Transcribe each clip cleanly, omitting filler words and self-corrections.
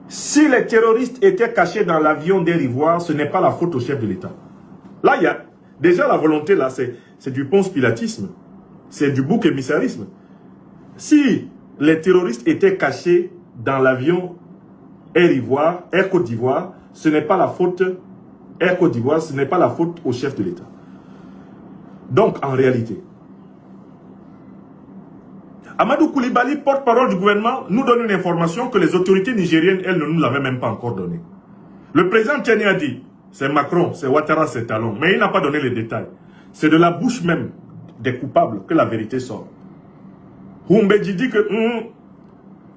Si les terroristes étaient cachés dans l'avion d'Air Ivoire, ce n'est pas la faute au chef de l'État. Là, il y a déjà la volonté, là, c'est du ponce-pilatisme. C'est du bouc émissarisme. Si les terroristes étaient cachés dans l'avion Air Côte d'Ivoire, ce n'est pas la faute Air Côte d'Ivoire, ce n'est pas la faute au chef de l'État. Donc, en réalité, Amadou Koulibaly, porte-parole du gouvernement, nous donne une information que les autorités nigériennes, elles, ne nous l'avaient même pas encore donnée. Le président Tiani a dit, c'est Macron, c'est Ouattara, c'est Talon, mais il n'a pas donné les détails. C'est de la bouche même des coupables que la vérité sort. Humbedji dit que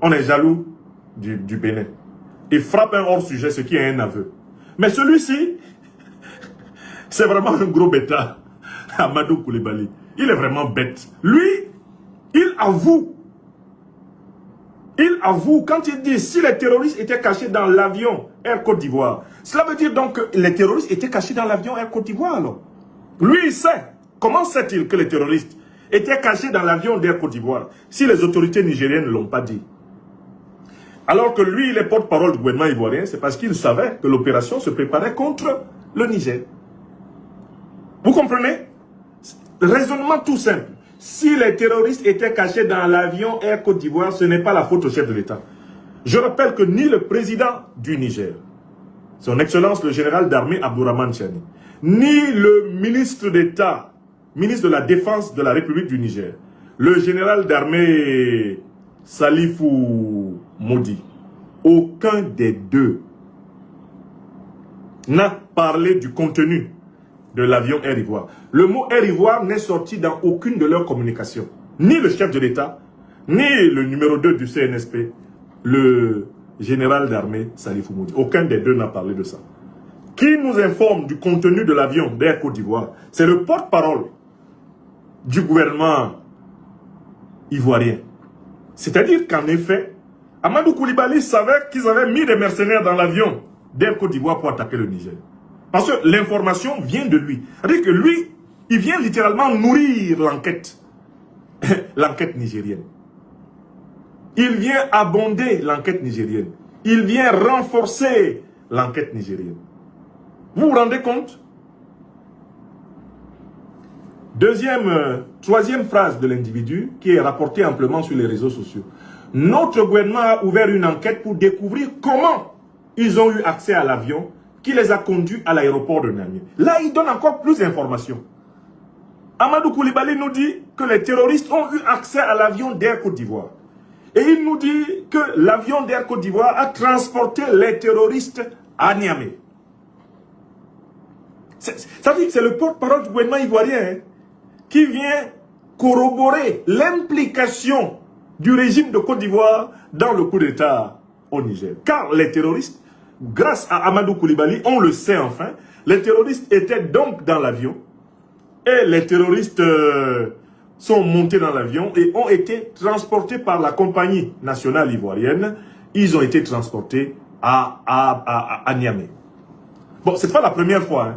on est jaloux du Bénin. Il frappe un hors-sujet, ce qui est un aveu. Mais celui-ci, c'est vraiment un gros bêta. Amadou Koulibaly. Il est vraiment bête. Lui, il avoue. Il avoue quand il dit si les terroristes étaient cachés dans l'avion Air Côte d'Ivoire. Cela veut dire donc que les terroristes étaient cachés dans l'avion Air Côte d'Ivoire alors. Lui, il sait. Comment sait-il que les terroristes étaient cachés dans l'avion d'Air Côte d'Ivoire si les autorités nigériennes ne l'ont pas dit? Alors que lui, il est porte-parole du gouvernement ivoirien, c'est parce qu'il savait que l'opération se préparait contre le Niger. Vous comprenez? Raisonnement tout simple. Si les terroristes étaient cachés dans l'avion Air Côte d'Ivoire, ce n'est pas la faute au chef de l'État. Je rappelle que ni le président du Niger, son Excellence le général d'armée Abdourahmane Tiani, ni le ministre d'État, ministre de la Défense de la République du Niger, le général d'armée Salifou Modi, aucun des deux n'a parlé du contenu de l'avion Air Ivoire. Le mot Air Ivoire n'est sorti dans aucune de leurs communications. Ni le chef de l'État, ni le numéro 2 du CNSP, le général d'armée Salifou Modi. Aucun des deux n'a parlé de ça. Qui nous informe du contenu de l'avion d'Air Côte d'Ivoire? C'est le porte-parole du gouvernement ivoirien. C'est-à-dire qu'en effet, Amadou Koulibaly savait qu'ils avaient mis des mercenaires dans l'avion d'Air Côte d'Ivoire pour attaquer le Niger. Parce que l'information vient de lui. C'est-à-dire que lui, il vient littéralement nourrir l'enquête. L'enquête nigérienne. Il vient abonder l'enquête nigérienne. Il vient renforcer l'enquête nigérienne. Vous vous rendez compte? Troisième phrase de l'individu qui est rapportée amplement sur les réseaux sociaux. Notre gouvernement a ouvert une enquête pour découvrir comment ils ont eu accès à l'avion qui les a conduits à l'aéroport de Niamey. Là, il donne encore plus d'informations. Amadou Koulibaly nous dit que les terroristes ont eu accès à l'avion d'Air Côte d'Ivoire. Et il nous dit que l'avion d'Air Côte d'Ivoire a transporté les terroristes à Niamey. Ça veut dire que c'est le porte-parole du gouvernement ivoirien qui vient corroborer l'implication du régime de Côte d'Ivoire dans le coup d'État au Niger. Car les terroristes, grâce à Amadou Koulibaly, on le sait enfin, les terroristes étaient donc dans l'avion et les terroristes sont montés dans l'avion et ont été transportés par la compagnie nationale ivoirienne. Ils ont été transportés à Niamey. Bon, c'est pas la première fois.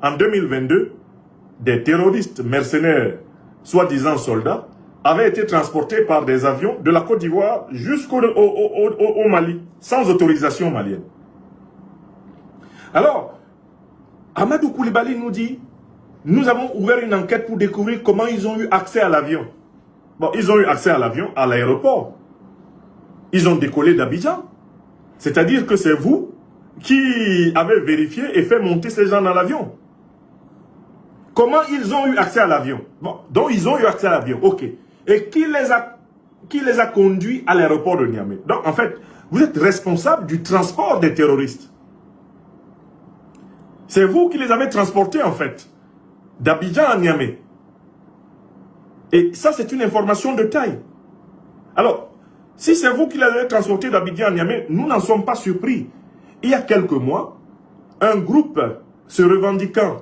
En 2022, des terroristes mercenaires, soi-disant soldats, avaient été transportés par des avions de la Côte d'Ivoire jusqu'au Mali, sans autorisation malienne. Alors, Amadou Koulibaly nous dit, nous avons ouvert une enquête pour découvrir comment ils ont eu accès à l'avion. Bon, ils ont eu accès à l'avion à l'aéroport. Ils ont décollé d'Abidjan. C'est-à-dire que c'est vous qui avez vérifié et fait monter ces gens dans l'avion. Comment ils ont eu accès à l'avion? Bon, donc ils ont eu accès à l'avion, ok. Et qui les a conduits à l'aéroport de Niamey? Donc en fait, vous êtes responsable du transport des terroristes. C'est vous qui les avez transportés en fait, d'Abidjan à Niamey. Et ça c'est une information de taille. Alors, si c'est vous qui les avez transportés d'Abidjan à Niamey, nous n'en sommes pas surpris. Il y a quelques mois, un groupe se revendiquant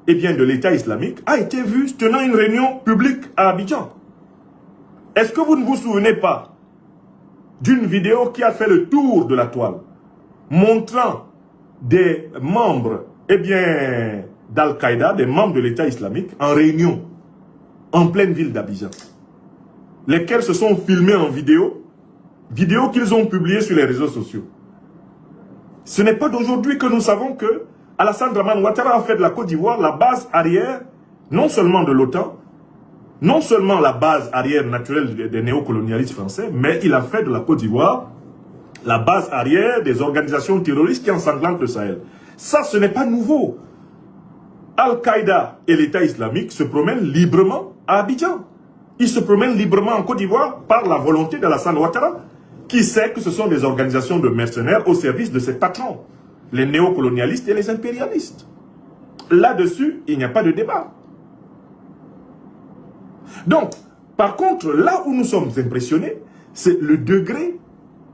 de l'État islamique a été vu tenant une réunion publique à Abidjan. Est-ce que vous ne vous souvenez pas d'une vidéo qui a fait le tour de la toile, montrant des membres d'Al-Qaïda, des membres de l'État islamique, en réunion, en pleine ville d'Abidjan, lesquels se sont filmés en vidéo qu'ils ont publiées sur les réseaux sociaux. Ce n'est pas d'aujourd'hui que nous savons que Alassane Dramane Ouattara a fait de la Côte d'Ivoire la base arrière, non seulement de l'OTAN, non seulement la base arrière naturelle des néocolonialistes français, mais il a fait de la Côte d'Ivoire la base arrière des organisations terroristes qui ensanglantent le Sahel. Ça, ce n'est pas nouveau. Al-Qaïda et l'État islamique se promènent librement à Abidjan. Ils se promènent librement en Côte d'Ivoire par la volonté d'Alassane Ouattara, qui sait que ce sont des organisations de mercenaires au service de ses patrons, les néocolonialistes et les impérialistes. Là-dessus, il n'y a pas de débat. Donc, par contre, là où nous sommes impressionnés, c'est le degré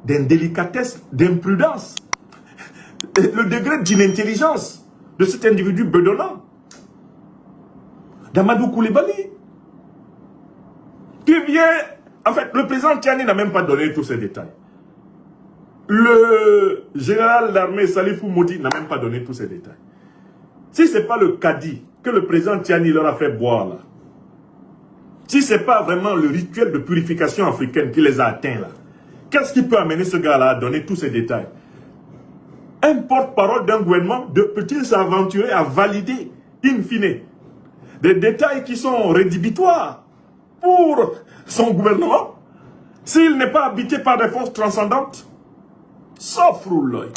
d'indélicatesse, d'imprudence, le degré d'inintelligence de cet individu bedonnant, d'Amadou Koulibaly, qui vient... En fait, le président Tiani n'a même pas donné tous ces détails. Le général d'armée Salifou Modi n'a même pas donné tous ces détails. Si ce n'est pas le Kadi que le président Tiani leur a fait boire là, si ce n'est pas vraiment le rituel de purification africaine qui les a atteints là, qu'est-ce qui peut amener ce gars-là à donner tous ces détails? Un porte-parole d'un gouvernement peut-il s'aventurer à valider, in fine, des détails qui sont rédhibitoires pour son gouvernement s'il n'est pas habité par des forces transcendantes? Sauf Rouloy.